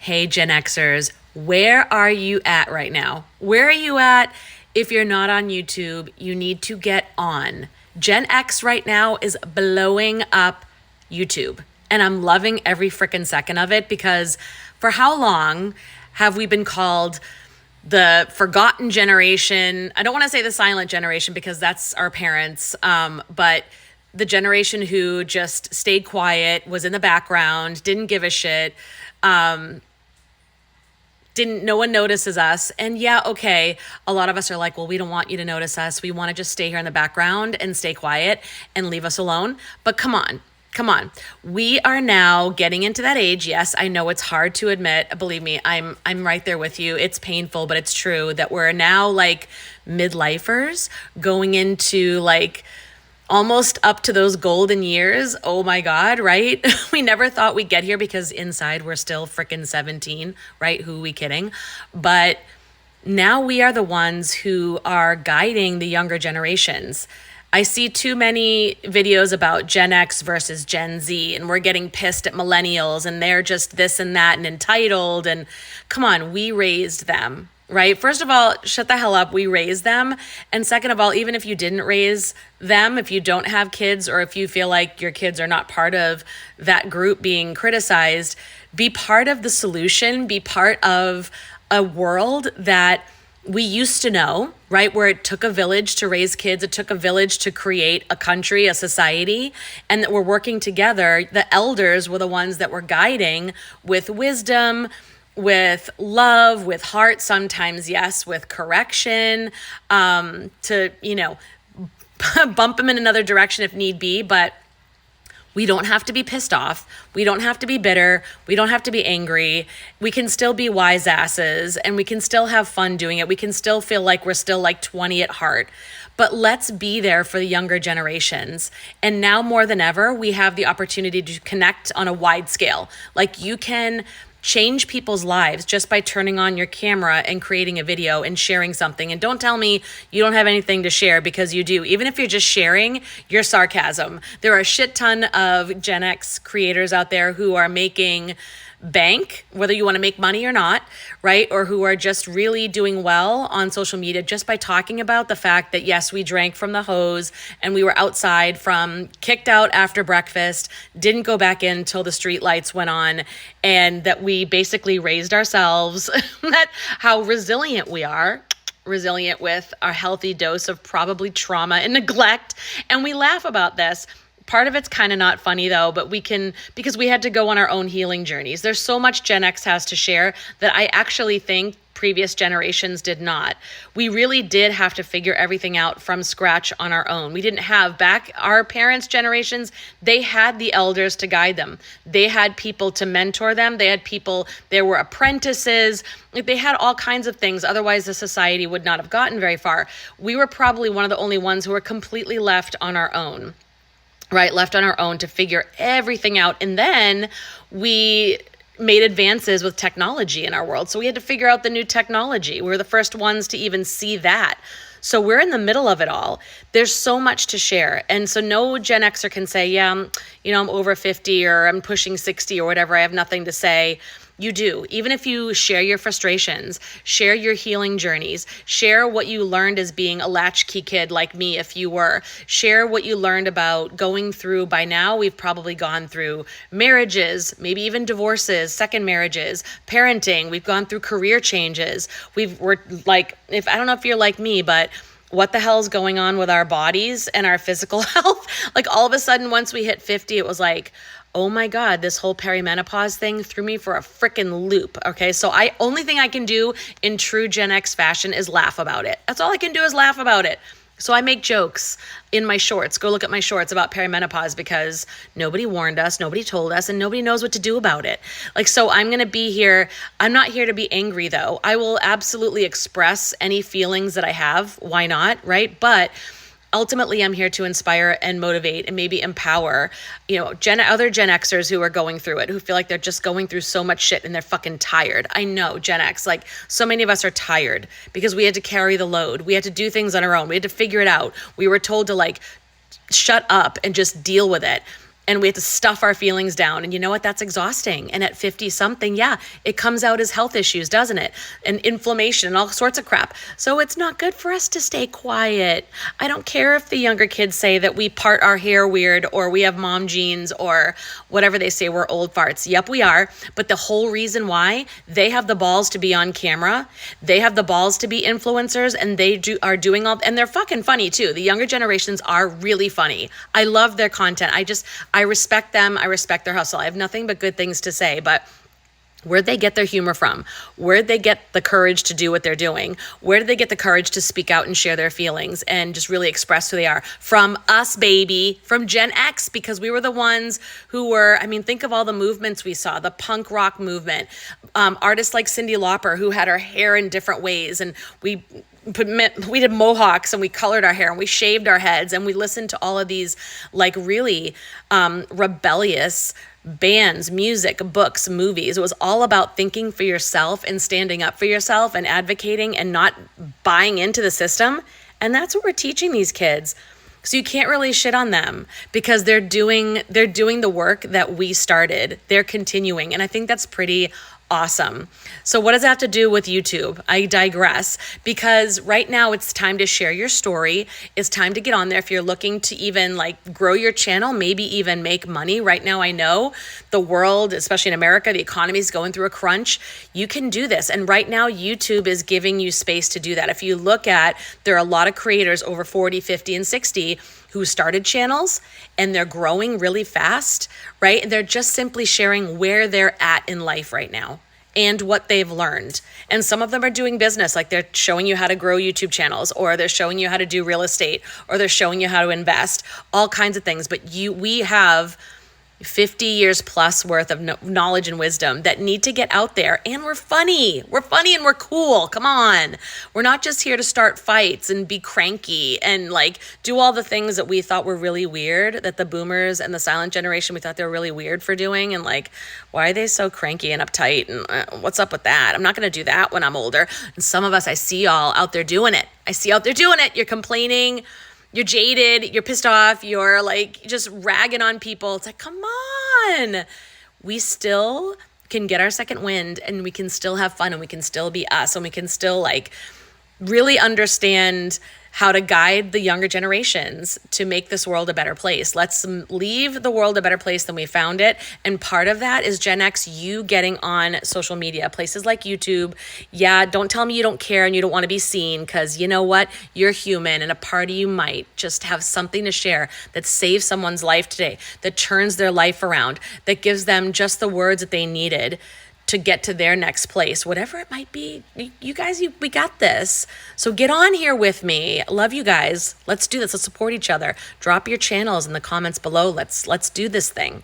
Hey, Gen Xers, where are you at right now? Where are you at? If you're not on YouTube, you need to get on. Gen X right now is blowing up YouTube, and I'm loving every freaking second of it because for how long have we been called the forgotten generation? I don't want to say the silent generation because that's our parents, but the generation who just stayed quiet, was in the background, didn't give a shit. Didn't No one notices us. And yeah, okay, a lot of us are like, well, we don't want you to notice us. We want to just stay here in the background and stay quiet and leave us alone. But come on. Come on. We are now getting into that age. Yes, I know it's hard to admit. Believe me, I'm right there with you. It's painful, but it's true that we're now like midlifers going into like almost up to those golden years. Oh my God, right? We never thought we'd get here because inside we're still freaking 17, right? Who are we kidding? But now we are the ones who are guiding the younger generations. I see too many videos about Gen X versus Gen Z, and we're getting pissed at millennials and they're just this and that and entitled. And come on, we raised them, right? First of all, shut the hell up. We raised them. And second of all, even if you didn't raise them, if you don't have kids or if you feel like your kids are not part of that group being criticized, be part of the solution, be part of a world that we used to know, right? Where it took a village to raise kids, it took a village to create a country, a society, and that we're working together. The elders were the ones that were guiding with wisdom, with love, with heart, sometimes, yes, with correction, to, bump them in another direction if need be. But we don't have to be pissed off. We don't have to be bitter. We don't have to be angry. We can still be wise asses and we can still have fun doing it. We can still feel like we're still like 20 at heart. But let's be there for the younger generations. And now more than ever, we have the opportunity to connect on a wide scale. Like you can change people's lives just by turning on your camera and creating a video and sharing something. And don't tell me you don't have anything to share, because you do. Even if you're just sharing your sarcasm. There are a shit ton of Gen X creators out there who are making bank, whether you want to make money or not, right? Or who are just really doing well on social media just by talking about the fact that, yes, we drank from the hose and we were outside from kicked out after breakfast, didn't go back in till the street lights went on, and that we basically raised ourselves, that how resilient we are. Resilient with a healthy dose of probably trauma and neglect. And we laugh about this. Part of it's kind of not funny though, but we can, because we had to go on our own healing journeys. There's so much Gen X has to share that I actually think previous generations did not. We really did have to figure everything out from scratch on our own. We didn't have back our parents' generations. They had the elders to guide them. They had people to mentor them. They had people, there were apprentices. They had all kinds of things. Otherwise, the society would not have gotten very far. We were probably one of the only ones who were completely left on our own. Right, left on our own to figure everything out. And then we made advances with technology in our world. So we had to figure out the new technology. We were the first ones to even see that. So we're in the middle of it all. There's so much to share. And so no Gen Xer can say, yeah, I'm over 50 or I'm pushing 60 or whatever. I have nothing to say. You do. Even if you share your frustrations, share your healing journeys, share what you learned as being a latchkey kid like me, if you were, share what you learned about going through. By now, we've probably gone through marriages, maybe even divorces, second marriages, parenting. We've gone through career changes. We're like, I don't know if you're like me, but what the hell is going on with our bodies and our physical health? Like all of a sudden, once we hit 50, it was like, oh my God, this whole perimenopause thing threw me for a freaking loop. Okay, so only thing I can do in true Gen X fashion is laugh about it. That's all I can do is laugh about it. So I make jokes in my shorts. Go look at my shorts about perimenopause because nobody warned us, nobody told us, and nobody knows what to do about it. So I'm going to be here. I'm not here to be angry though. I will absolutely express any feelings that I have. Why not, right? But ultimately, I'm here to inspire and motivate and maybe empower, other Gen Xers who are going through it, who feel like they're just going through so much shit and they're fucking tired. I know, Gen X, so many of us are tired because we had to carry the load. We had to do things on our own. We had to figure it out. We were told to shut up and just deal with it. and we have to stuff our feelings down. And you know what? That's exhausting. And at 50 something, yeah, it comes out as health issues, doesn't it? And inflammation and all sorts of crap. So it's not good for us to stay quiet. I don't care if the younger kids say that we part our hair weird or we have mom jeans or whatever they say, we're old farts. Yep, we are. But the whole reason why they have the balls to be on camera, they have the balls to be influencers, and are doing all, and they're fucking funny too. The younger generations are really funny. I love their content. I respect them. I respect their hustle. I have nothing but good things to say, but where'd they get their humor from? Where'd they get the courage to do what they're doing? Where did they get the courage to speak out and share their feelings and just really express who they are? From us, baby, from Gen X, because we were the ones who were, I mean, think of all the movements we saw, the punk rock movement, artists like Cyndi Lauper, who had her hair in different ways, and we did mohawks and we colored our hair and we shaved our heads and we listened to all of these like really rebellious bands, music, books, movies. It was all about thinking for yourself and standing up for yourself and advocating and not buying into the system. And that's what we're teaching these kids. So you can't really shit on them because they're doing the work that we started. They're continuing. And I think that's pretty awesome. So what does that have to do with YouTube? I digress, because right now it's time to share your story. It's time to get on there if you're looking to even like grow your channel, maybe even make money. Right now, I know the world, especially in America, the economy is going through a crunch. You can do this. And right now, YouTube is giving you space to do that. If you look at, there are a lot of creators over 40, 50, and 60 who started channels and they're growing really fast, right? And they're just simply sharing where they're at in life right now and what they've learned. And some of them are doing business, like they're showing you how to grow YouTube channels, or they're showing you how to do real estate, or they're showing you how to invest, all kinds of things. But we have 50 years plus worth of knowledge and wisdom that need to get out there. And we're funny. We're funny and we're cool. Come on. We're not just here to start fights and be cranky and like do all the things that we thought were really weird, that the boomers and the silent generation, we thought they were really weird for doing. And like, why are they so cranky and uptight? And what's up with that? I'm not going to do that when I'm older. And some of us, I see y'all out there doing it. You're complaining. You're jaded, you're pissed off, you're like just ragging on people. It's like, come on. We still can get our second wind and we can still have fun and we can still be us and we can still like really understand how to guide the younger generations to make this world a better place. Let's leave the world a better place than we found it. And part of that is Gen X, you getting on social media, places like YouTube. Yeah, don't tell me you don't care and you don't want to be seen, because you know what? You're human, and a part of you might just have something to share that saves someone's life today, that turns their life around, that gives them just the words that they needed to get to their next place, whatever it might be. You guys, we got this. So get on here with me. Love you guys. Let's do this. Let's support each other. Drop your channels in the comments below. Let's do this thing.